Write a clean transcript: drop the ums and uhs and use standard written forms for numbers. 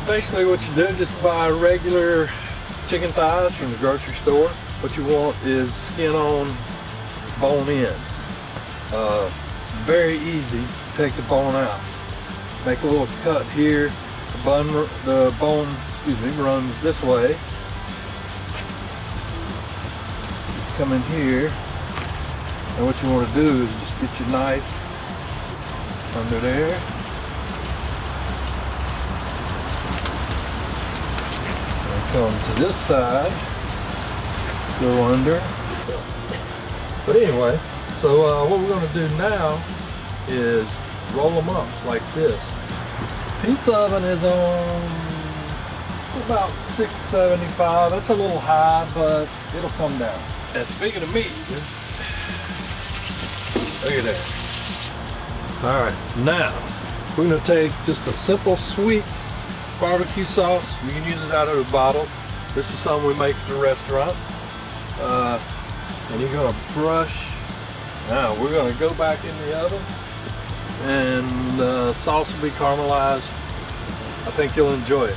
Basically what you do, just buy regular chicken thighs from the grocery store. What you want is skin on, bone in. Very easy. Take the bone out. Make a little cut here. The bone, runs this way. Come in here, and what you want to do is just get your knife under there. And come to this side, go under. But anyway, so what we're going to do now is roll them up like this. Pizza oven is on about 675. That's a little high, but it'll come down. And speaking of meat, look at that. All right, now we're going to take just a simple sweet barbecue sauce. You can use it out of a bottle. This is something we make at the restaurant. And you're going to brush. Now we're going to go back in the oven, and the sauce will be caramelized. I think you'll enjoy it.